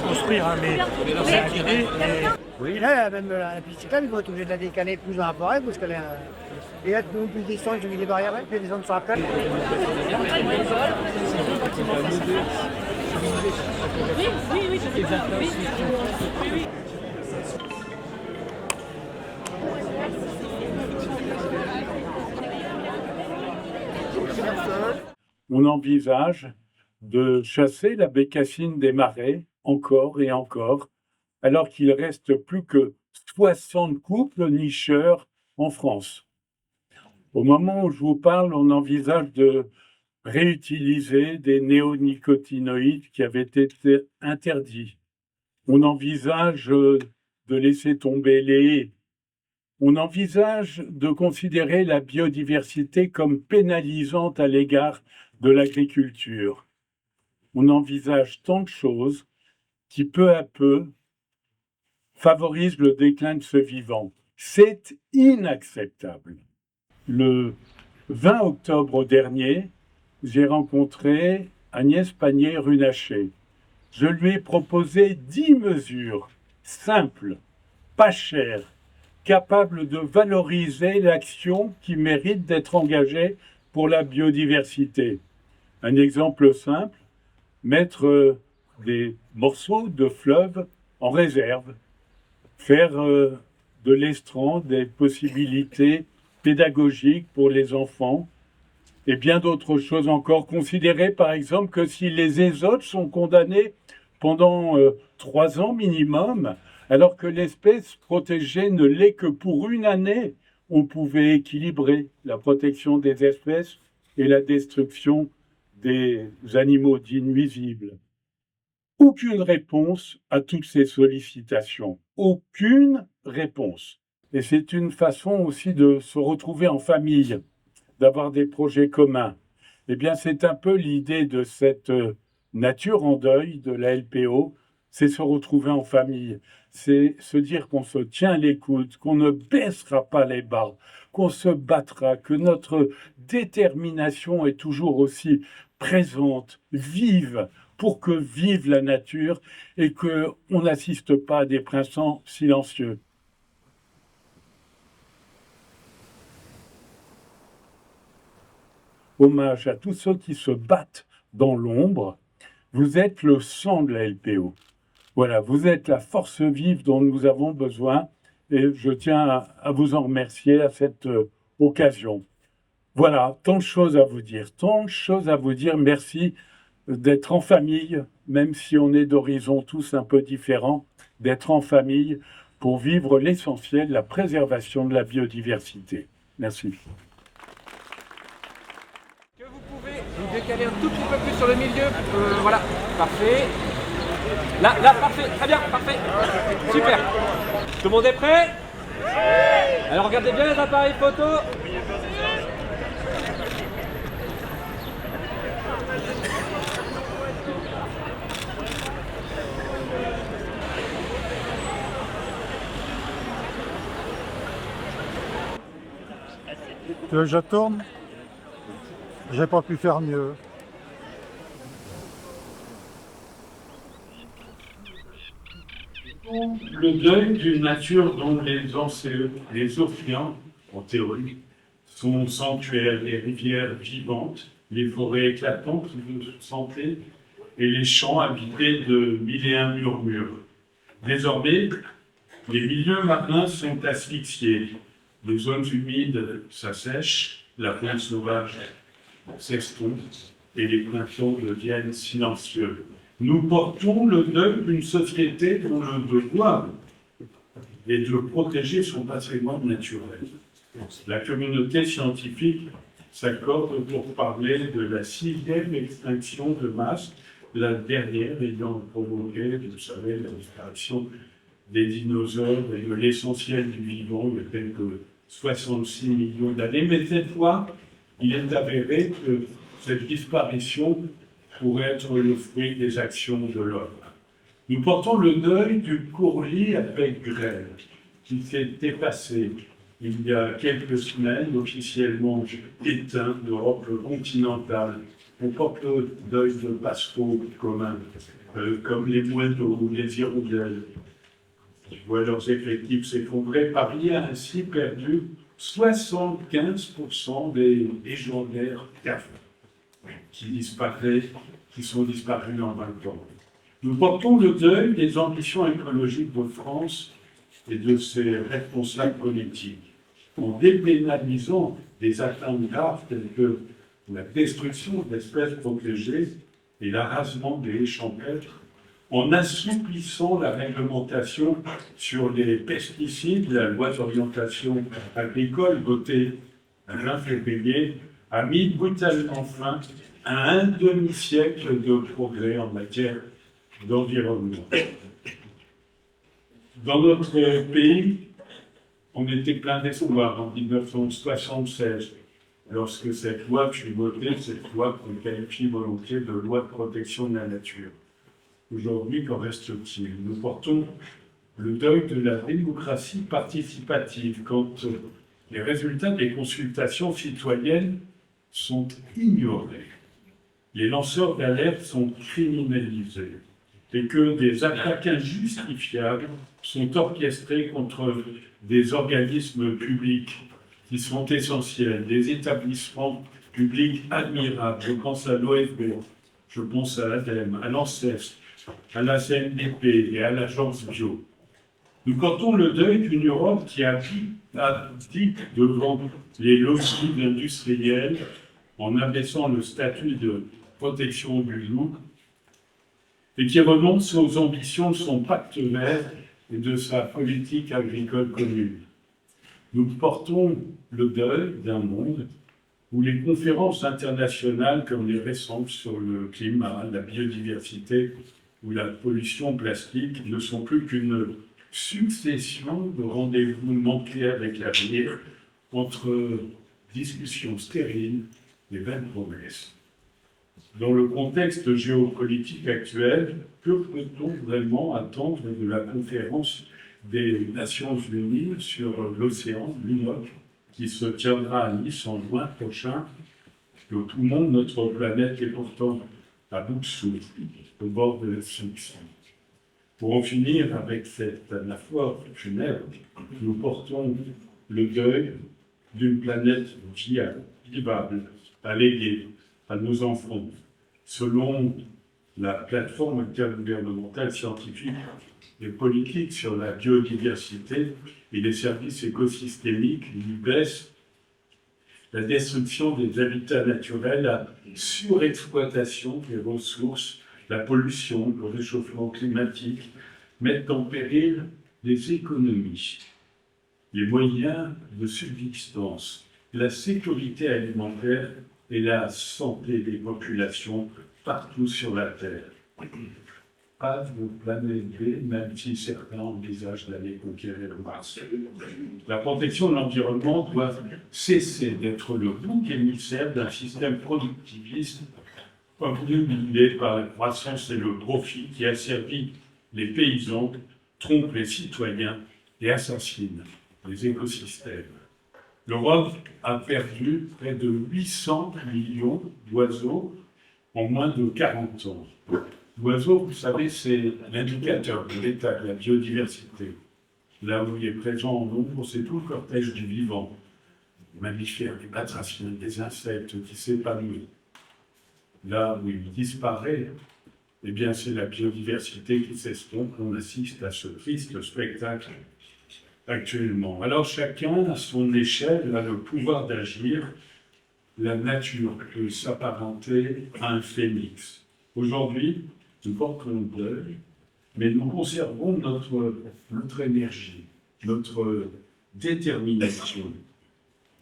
Construire, hein, mais c'est à l'idée. Oui, là, même la bicyclette, ils vont être obligés de la décaler plus dans la forêt parce qu'elle est. Et là, nous, plus distants, ils ont mis des barrières, puis les zones sur la plage. On envisage de chasser la bécassine des marais encore et encore, alors qu'il reste plus que 60 couples nicheurs en France. Au moment où je vous parle, on envisage de réutiliser des néonicotinoïdes qui avaient été interdits. On envisage de laisser tomber les haies. On envisage de considérer la biodiversité comme pénalisante à l'égard de l'agriculture. On envisage tant de choses qui, peu à peu, favorisent le déclin de ce vivant. C'est inacceptable. Le 20 octobre dernier, j'ai rencontré Agnès Pannier-Runacher. Je lui ai proposé 10 mesures simples, pas chères, capables de valoriser l'action qui mérite d'être engagée pour la biodiversité. Un exemple simple, mettre des morceaux de fleuves en réserve, faire de l'estran des possibilités pédagogiques pour les enfants et bien d'autres choses encore. Considérer par exemple que si les ésotes sont condamnés pendant 3 ans minimum, alors que l'espèce protégée ne l'est que pour 1 année, on pouvait équilibrer la protection des espèces et la destruction des animaux dits nuisibles. Aucune réponse à toutes ces sollicitations. Aucune réponse. Et c'est une façon aussi de se retrouver en famille, d'avoir des projets communs. Eh bien, c'est un peu l'idée de cette nature en deuil de la LPO, c'est se retrouver en famille, c'est se dire qu'on se tient les coudes, qu'on ne baissera pas les bras, qu'on se battra, que notre détermination est toujours aussi présente, vive, pour que vive la nature et qu'on n'assiste pas à des printemps silencieux. Hommage à tous ceux qui se battent dans l'ombre. Vous êtes le sang de la LPO. Voilà, vous êtes la force vive dont nous avons besoin et je tiens à vous en remercier à cette occasion. Voilà, tant de choses à vous dire, tant de choses à vous dire. Merci d'être en famille, même si on est d'horizons tous un peu différents, d'être en famille pour vivre l'essentiel, la préservation de la biodiversité. Merci. Vous décalez un tout petit peu plus sur le milieu. Voilà, parfait. Là, parfait. Très bien, parfait. Super. Tout le monde est prêt? Alors regardez bien les appareils photo. Tu veux que je tourne? J'ai pas pu faire mieux. Le deuil d'une nature dont les océans, en théorie, sont sanctuaires, les rivières vivantes, les forêts éclatantes de santé et les champs habités de 1001 murmures. Désormais, les milieux marins sont asphyxiés, les zones humides s'assèchent, la faune sauvage s'estompe et les printemps deviennent silencieux. Nous portons le deuil d'une société dont le devoir est de protéger son patrimoine naturel. La communauté scientifique s'accorde pour parler de la 6e extinction de masse, la dernière ayant provoqué, vous savez, la disparition des dinosaures et de l'essentiel du vivant il y a quelques 66 millions d'années. Mais cette fois, il est avéré que cette disparition pourrait être le fruit des actions de l'homme. Nous portons le deuil du courlis avec grêle, qui s'est effacé il y a quelques semaines, officiellement éteint d'Europe continentale. On porte le deuil de passereaux communs, comme les moineaux ou les hirondelles, qui voient leurs effectifs s'effondrer. Paris a ainsi perdu 75% des légendaires CAF qui sont disparus en 20 ans. Nous portons le deuil des ambitions écologiques de France et de ses responsables politiques, en dépénalisant des atteintes graves telles que la destruction d'espèces protégées et l'arasement des haies champêtres, en assouplissant la réglementation sur les pesticides. La loi d'orientation agricole votée le 20 février a mis brutalement fin à un demi-siècle de progrès en matière d'environnement. Dans notre pays, on était plein d'espoir en 1976, lorsque cette loi fut votée, cette loi qu'on qualifie volontiers de loi de protection de la nature. Aujourd'hui, qu'en reste-t-il? Nous portons le deuil de la démocratie participative quand les résultats des consultations citoyennes sont ignorés. Les lanceurs d'alerte sont criminalisés et que des attaques injustifiables sont orchestrées contre des organismes publics qui sont essentiels, des établissements publics admirables. Je pense à l'OFB, je pense à l'ADEME, à l'ANSES, à la CNDP et à l'Agence Bio. Nous portons le deuil d'une Europe qui a dit devant les lobbies industriels en abaissant le statut de protection du loup et qui renonce aux ambitions de son pacte vert et de sa politique agricole commune. Nous portons le deuil d'un monde où les conférences internationales comme les récentes sur le climat, la biodiversité ou la pollution plastique ne sont plus qu'une succession de rendez-vous manqués avec l'avenir entre discussions stériles et vaines promesses. Dans le contexte géopolitique actuel, que peut-on vraiment attendre de la conférence des Nations Unies sur l'océan, l'UNOC, qui se tiendra à Nice en juin prochain? Que tout le monde, notre planète est pourtant à bout de souffle, au bord de l'extinction. Pour en finir avec cette anaphore funèbre, nous portons le deuil d'une planète vivable, à léguer à nos enfants. Selon la plateforme intergouvernementale scientifique et politique sur la biodiversité et les services écosystémiques, l'IBES, la destruction des habitats naturels, la surexploitation des ressources, la pollution, le réchauffement climatique mettent en péril les économies, les moyens de subsistance, la sécurité alimentaire et la santé des populations partout sur la Terre. Pas de planète B, même si certains envisagent d'aller conquérir Mars. La protection de l'environnement doit cesser d'être le bouc émissaire d'un système productiviste obnubilé par la croissance et le profit qui asservit les paysans, trompe les citoyens et assassine les écosystèmes. L'Europe a perdu près de 800 millions d'oiseaux en moins de 40 ans. L'oiseau, vous savez, c'est l'indicateur de l'état de la biodiversité. Là où il est présent en nombre, c'est tout le cortège du vivant. Les mammifères, les batraciens, les insectes qui s'épanouissent. Là où il disparaît, eh bien, c'est la biodiversité qui s'estompe. On assiste à ce triste spectacle actuellement. Alors chacun, à son échelle, a le pouvoir d'agir. La nature peut s'apparenter à un phénix. Aujourd'hui, nous portons le deuil, mais nous conservons notre énergie, notre détermination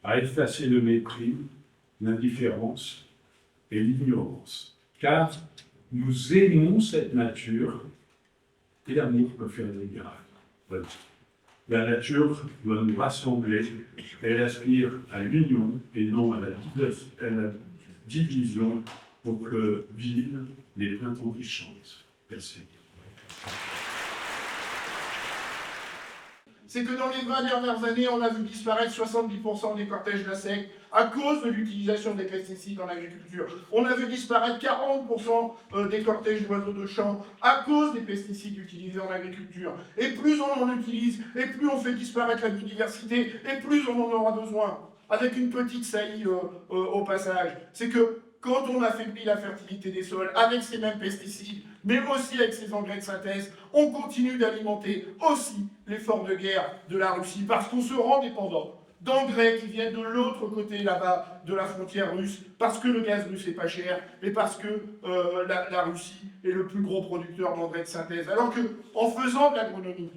à effacer le mépris, l'indifférence et l'ignorance. Car nous aimons cette nature et l'amour peut faire des miracles. Voilà. La nature doit nous rassembler, elle aspire à l'union et non à la division pour que vivent les printemps qui chantent. Merci. C'est que dans les 20 dernières années, on a vu disparaître 70% des cortèges d'ASEC à cause de l'utilisation des pesticides dans l'agriculture. On a vu disparaître 40% des cortèges d'oiseaux de champ à cause des pesticides utilisés en agriculture. Et plus on en utilise, et plus on fait disparaître la biodiversité, et plus on en aura besoin. Avec une petite saillie au passage, c'est que quand on affaiblit la fertilité des sols avec ces mêmes pesticides, mais aussi avec ces engrais de synthèse, on continue d'alimenter aussi l'effort de guerre de la Russie, parce qu'on se rend dépendant d'engrais qui viennent de l'autre côté là-bas de la frontière russe, parce que le gaz russe est pas cher, et parce que la Russie est le plus gros producteur d'engrais de synthèse. Alors que, en faisant de l'agronomie,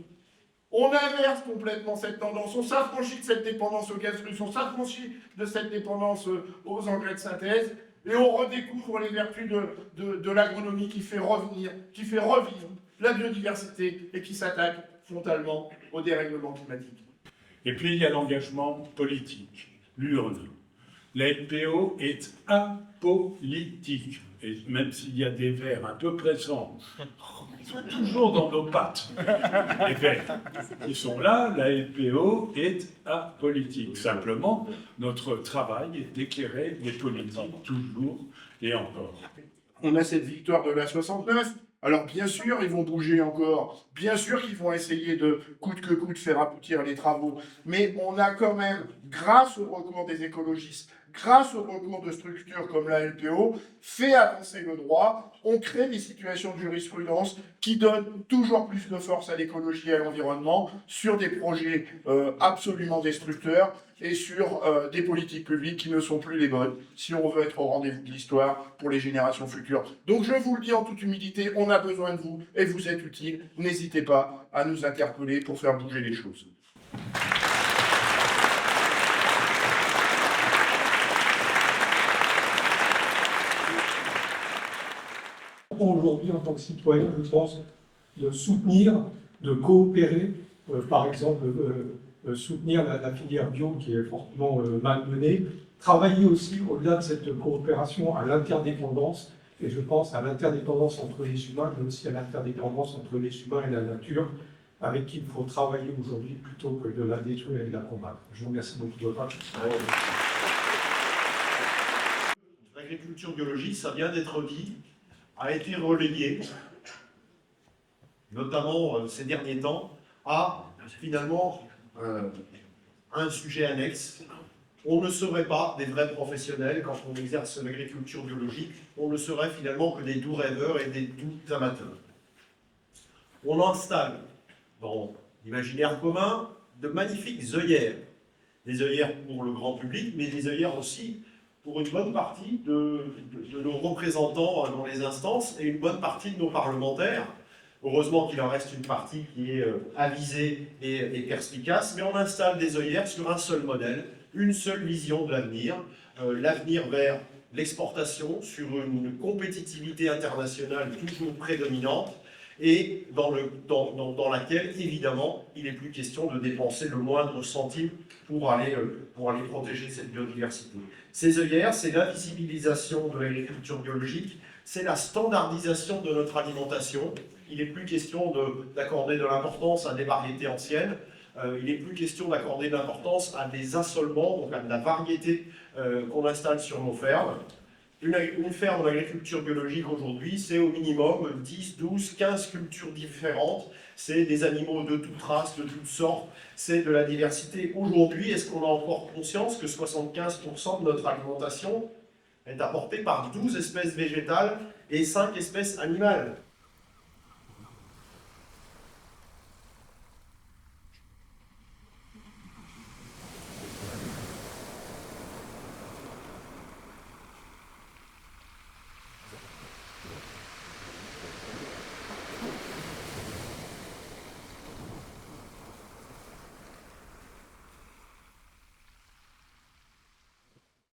on inverse complètement cette tendance, on s'affranchit de cette dépendance au gaz russe, on s'affranchit de cette dépendance aux engrais de synthèse, et on redécouvre les vertus de l'agronomie qui fait revivre la biodiversité et qui s'attaque frontalement au dérèglement climatique. Et puis il y a l'engagement politique, l'urne. La LPO est apolitique. Et même s'il y a des verts un peu présents, ils sont toujours dans nos pattes. Les verts, ils sont là, la LPO est apolitique. Simplement, notre travail est d'éclairer les politiques, toujours et encore. On a cette victoire de la 69. Alors bien sûr, ils vont bouger encore. Bien sûr qu'ils vont essayer de coûte que coûte faire aboutir les travaux. Mais on a quand même, grâce au recours des écologistes, grâce au recours de structures comme la LPO, fait avancer le droit. On crée des situations de jurisprudence qui donnent toujours plus de force à l'écologie et à l'environnement sur des projets absolument destructeurs et sur des politiques publiques qui ne sont plus les bonnes si on veut être au rendez-vous de l'histoire pour les générations futures. Donc je vous le dis en toute humilité, on a besoin de vous et vous êtes utiles. N'hésitez pas à nous interpeller pour faire bouger les choses. Aujourd'hui, en tant que citoyen, je pense, de soutenir, de coopérer, par exemple, soutenir la filière bio qui est fortement malmenée, travailler aussi au-delà de cette coopération à l'interdépendance, et je pense à l'interdépendance entre les humains, mais aussi à l'interdépendance entre les humains et la nature, avec qui il faut travailler aujourd'hui plutôt que de la détruire et de la combattre. Je vous remercie beaucoup de votre attention. L'agriculture biologique, ça vient d'être dit, a été relégué, notamment ces derniers temps, à finalement un sujet annexe. On ne serait pas des vrais professionnels quand on exerce l'agriculture biologique, on ne serait finalement que des doux rêveurs et des doux amateurs. On installe dans l'imaginaire commun de magnifiques œillères, des œillères pour le grand public, mais des œillères aussi pour une bonne partie de nos représentants dans les instances et une bonne partie de nos parlementaires. Heureusement qu'il en reste une partie qui est avisée et perspicace, mais on installe des œillères sur un seul modèle, une seule vision de l'avenir, l'avenir vers l'exportation sur une compétitivité internationale toujours prédominante et dans laquelle, évidemment, il n'est plus question de dépenser le moindre centime pour aller protéger cette biodiversité. Ces œillères, c'est l'invisibilisation de l'agriculture biologique, c'est la standardisation de notre alimentation. Il n'est plus question d'accorder de l'importance à des variétés anciennes, il n'est plus question d'accorder de l'importance à des assolements, donc à de la variété qu'on installe sur nos fermes. Une ferme en agriculture biologique aujourd'hui, c'est au minimum 10, 12, 15 cultures différentes. C'est des animaux de toutes races, de toutes sortes. C'est de la diversité. Aujourd'hui, est-ce qu'on a encore conscience que 75% de notre alimentation est apportée par 12 espèces végétales et 5 espèces animales ?